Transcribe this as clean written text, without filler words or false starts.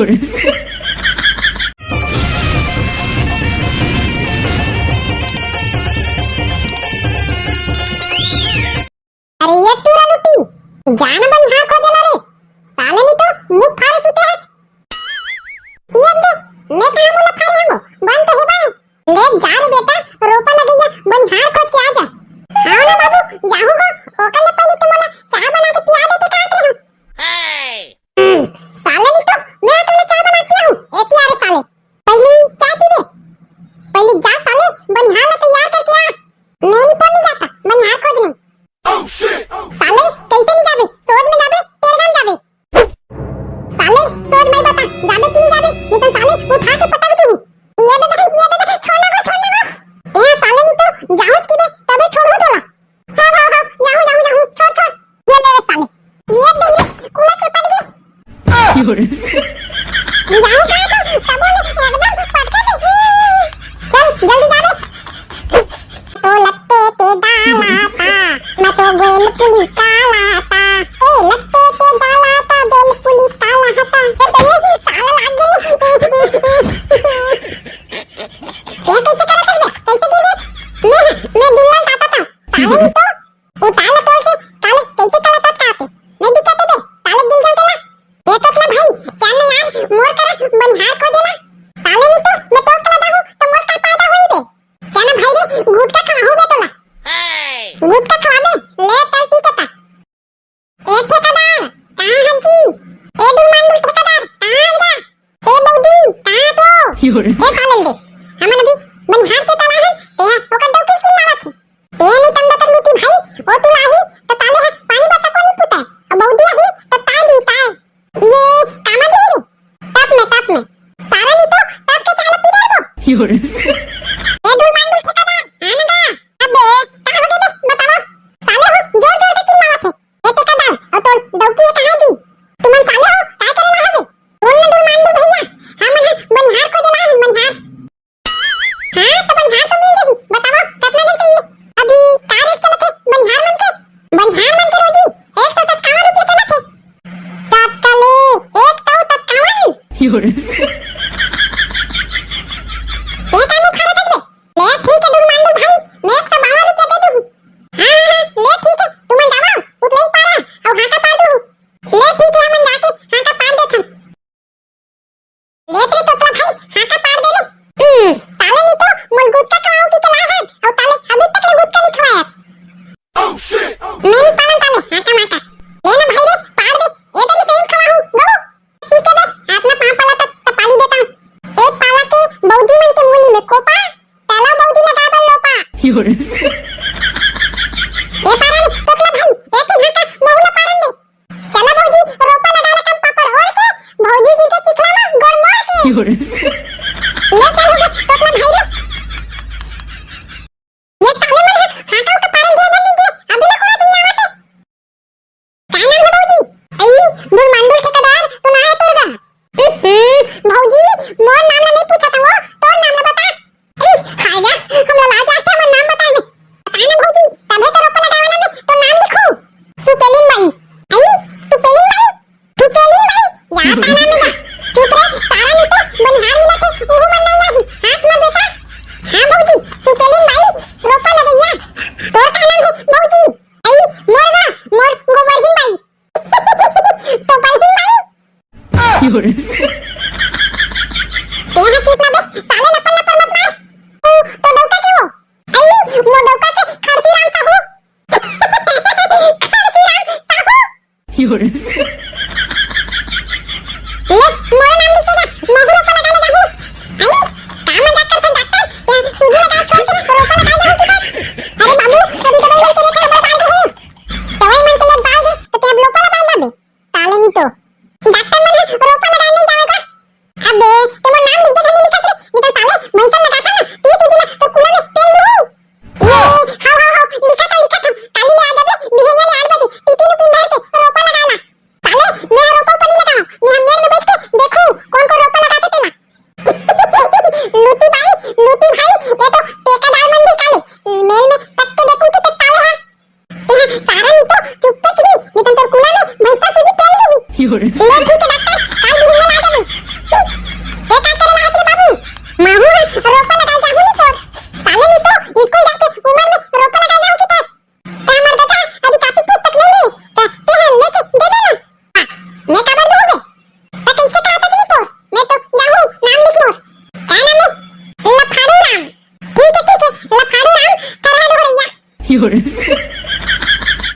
अरे ये टूरा लुटी जान बन हा को देला रे साले नी तो मुख फाड़े सुते है ये दे मैं कहां मुला फाड़े हमो बन तो है बा ले जा रे बेटा रोपा लगैया बन हार खोज के आ जा हां ना बाबू जाहू को ओकले पहले तो मला चाय बना के पिया देते काट रे हम साले नी तो मैं अकेले चाय बना के हूं एती यार साले पहली चाय पी दे पहले जा साले बन हार तैयार करके आ मैं नहीं पढ़ने जाता बन हार खोजने साले कैसे नहीं जाबे सोच में जाबे तेरे गांव जाबे साले सोच में बता जाबे कि नहीं जाबे नहीं तो साले उठा के पटक दूं ये दे छोड़ना को ए साले नहीं तो जाऊच की बे तबे छोड़ो तोला हां जाऊं छोड़ ये ले रे साले ये दे रे कुला चिपट गई जाऊं का तो तबो ले एकदम पटक दे चल जल्दी जाबे तो लगते ते डालाता मैं तो बेल पुली काला था ए लगते ते डालाता बेल पुली काला था ए तेरे काला लाग गई ये कैसे करा कर बे कैसे की मैं दुल्हन चाहता था ताले तो वो ताले तोड़ के ताले कैसे करा था काटे मैं दिक्कत दे ताले दिल जम गया ये तो अपना भाई जान यार मोर करा बनहार को देला ताले नहीं तो मैं तोड़ के लगा हूं तो मोर का पैदा हुई बे जाना भाई रे गुटका खा हो बे तोला गुटका खा दे ले चलती कता ए ठेकेदार कहां हंची ए दुलमान ठेकेदार कहां गया ए बौदी कहां तो ए खालन दे हमन अभी बनहार के तला है ते ओकर डौकी चिल्लावत है ए नहीं तंदा तक लूटी भाई ओ तू आही तो ताले है पानी बता को नहीं पुता अब बौदी आही तो ताई दी ताई ये कामा दे रे टप में सारा नहीं तो टप के चाल पी दे ए दुलमान ठेकेदार आना गा अबे कहां हो गए बताओ साले हो जोर जोर से चिल्लावत है ए ठेकेदार और तो डौकी कहां दी तुमन साले हो काय करे ना हवे बोल ना दुलमान भैया हमन बनहार को देला है बनहार हां तो बनहार तो मिल रही बताओ कितना दिन चाहिए अभी का रेट चलत है बनहार मन के रोजी 157 रुपए चलत है तत्काले एक तो तत्काल ये कामो खा रहा था ले ठीक है दुलमान भाई मैं 152 रुपए दे दूं हां ले ठीक है तुमन जाओ उतने ही पारा और हाटा पार दूं ले ठीक है हमन जाके हाटा पार देथन ले तेरे तोतला भाई हाटा पार दे ले ताले नहीं तो मुल गुटका खवाओ की चला है और ताले अभी तक ले गुटका नहीं खवाया मैं पालन ताले हाटा माटा ले ना भाई रे पार दे ये तेरे सेम खवाऊं नो ठीक है बे अपना पांव पाला तक पाली देता हूं एक पाला के बौदी मन के मुली में कोपा ताला बौदी लगा बल लोपा ये पारा रे तोतला भाई एक ही हाटा बहुला पारन दे चला बौदी रोपा लगा कम पापड़ ओल के बौदी जी के चिखला में गोड़ मोड़ के ले चल हो गए तोतला भाई रे ये ताले में हाटा का पारन दे नहीं दे अभी ना कोई नहीं आवते काय नाम है बौदी आई दुल मंडल ठेकेदार तो ना है तोरगा भौजी मोर नाम नहीं पूछा था वो तोर नाम बता खाएगा हम लोग लाज आते हैं नाम बताए में बताना भौजी तबे तो रोपा लगावाना में तो नाम लिखो सुपेलिन बाई आई तू पेलिन बाई यार ताना में जा चुप रे सारा नहीं तो बनहार मिला के ओहु मन नहीं आई हाथ में बेटा हां भौजी सुपेलिन बाई रोपा लगैया तोर का नाम है भौजी आई मोर गोबरहीन बाई तो बलहीन बाई तेरा चुप ना बे साले लपल लपल मत मार तो डौका के हो आई वो डौका के खरती राम साहू ले मोर नाम लिख के ना मोहरो पर लगा लगा हूं आई काम मजाक करता डॉक्टर या सूजी लगा छोड़ के रोपा लगा दे की बात अरे बाबू कभी कभी बोल के देखा खबर पाल के है दवाई मन के लिए बाल है तो टेब लोपा लगा दे ताले नहीं तो डॉक्टर मन रोपा लगा नहीं जाएगा अबे तुम नाम लिख दे नहीं लिखा रे नहीं तो ताले भैंसा लगा था ना 30 सूजी तो कुला में तेल दू ये हां लिखा था काली ले आ जाबे बिहेने ले 8 बजे टिफिन उपिन भर के रोपा लगाना ताले मैं रोपा पर नहीं लगाऊं मैं मेल में बैठ के देखूं कौन कौन रोपा लगाते थे ना लूटी भाई ये तो ठेकेदार मन भी काले मेल में पत्ते देखूं कि ताले हां सारा नहीं तो चुप पे नहीं तो कुला में भैंसा सूजी तेल नहीं ले ठीक है डॉक्टर काल बिहेने ला जाबे 有人，